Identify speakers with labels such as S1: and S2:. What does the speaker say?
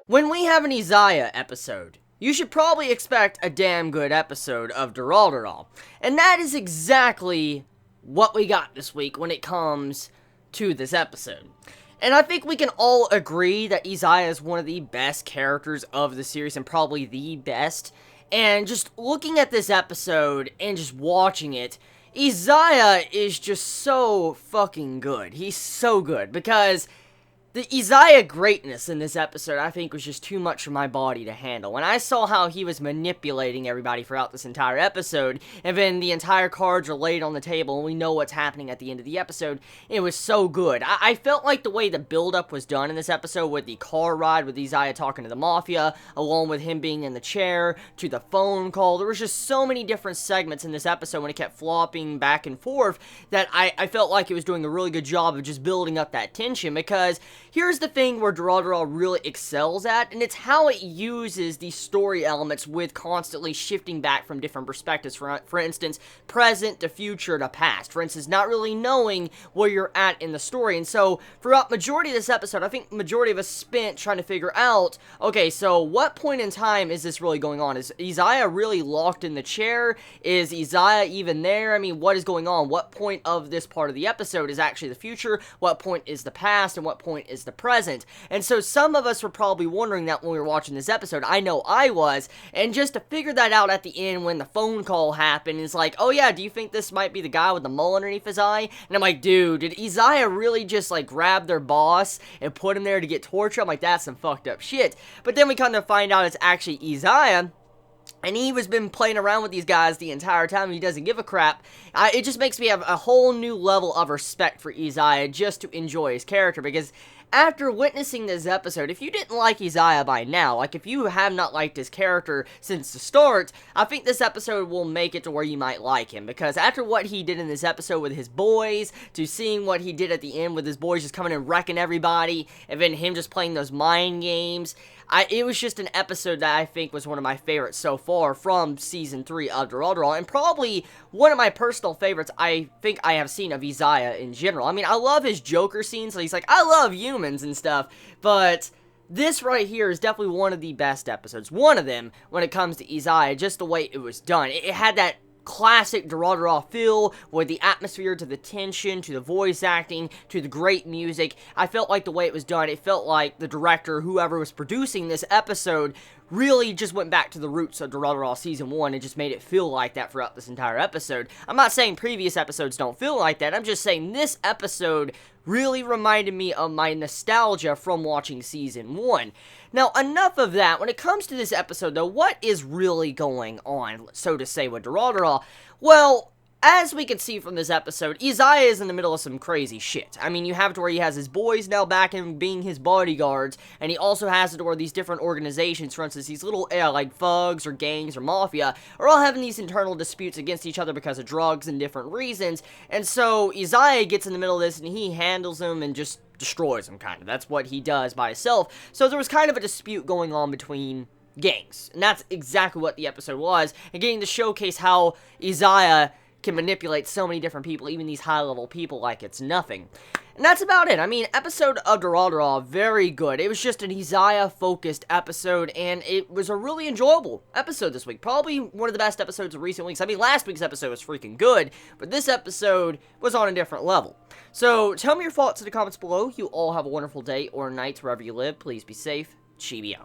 S1: When we have an Izaya episode, you should probably expect a damn good episode of Durarara. And that is exactly what we got this week when it comes to this episode. And I think we can all agree that Izaya is one of the best characters of the series, and probably the best. And just looking at this episode and just watching it, Izaya is just so fucking good. He's so good, because the Izaya greatness in this episode, I think, was just too much for my body to handle. When I saw how he was manipulating everybody throughout this entire episode, and then the entire cards are laid on the table, and we know what's happening at the end of the episode, it was so good. I felt like the way the build-up was done in this episode, with the car ride, with Izaya talking to the Mafia, along with him being in the chair, to the phone call, there was just so many different segments in this episode when it kept flopping back and forth, that I felt like it was doing a really good job of just building up that tension, because here's the thing where Durarara really excels at, and it's how it uses these story elements with constantly shifting back from different perspectives. For instance, present to future to past. For instance, not really knowing where you're at in the story. And so, throughout majority of this episode, I think majority of us spent trying to figure out, okay, so what point in time is this really going on? Is Izaya really locked in the chair? Is Izaya even there? I mean, what is going on? What point of this part of the episode is actually the future? What point is the past? And what point is the present? And so some of us were probably wondering that when we were watching this episode. I know I was. And just to figure that out at the end when the phone call happened, it's like, oh yeah, do you think this might be the guy with the mole underneath his eye? And I'm like, dude, did Izaya really just like grab their boss and put him there to get tortured? I'm like, that's some fucked up shit. But then we kind of find out it's actually Izaya, and he was been playing around with these guys the entire time. He doesn't give a crap. It just makes me have a whole new level of respect for Izaya just to enjoy his character, because after witnessing this episode, if you didn't like Izaya by now, like if you have not liked his character since the start, I think this episode will make it to where you might like him, because after what he did in this episode with his boys, to seeing what he did at the end with his boys just coming and wrecking everybody, and then him just playing those mind games, it was just an episode that I think was one of my favorites so far from Season 3 of Durarara, and probably one of my personal favorites I think I have seen of Izaya in general. I mean, I love his Joker scenes, so he's like, I love humans and stuff, but this right here is definitely one of the best episodes, one of them, when it comes to Izaya, just the way it was done. It had that classic Durarara feel, with the atmosphere, to the tension, to the voice acting, to the great music. I felt like the way it was done, it felt like the director, whoever was producing this episode, really just went back to the roots of Durarara Season 1 and just made it feel like that throughout this entire episode. I'm not saying previous episodes don't feel like that, I'm just saying this episode really reminded me of my nostalgia from watching Season 1. Now, enough of that. When it comes to this episode, though, what is really going on, so to say, with Durarara? Well, as we can see from this episode, Izaya is in the middle of some crazy shit. I mean, you have it to where he has his boys now back and being his bodyguards, and he also has it to where these different organizations, for instance, these little, like, thugs or gangs or mafia, are all having these internal disputes against each other because of drugs and different reasons, and so Izaya gets in the middle of this, and he handles them and just destroys them, kind of. That's what he does by himself. So there was kind of a dispute going on between gangs, and that's exactly what the episode was, and getting to showcase how Izaya can manipulate so many different people, even these high-level people, like it's nothing. And that's about it. I mean, episode of Durarara, very good. It was just an Izaya-focused episode, and it was a really enjoyable episode this week. Probably one of the best episodes of recent weeks. I mean, last week's episode was freaking good, but this episode was on a different level. So, tell me your thoughts in the comments below. You all have a wonderful day or night wherever you live. Please be safe. Chibi out.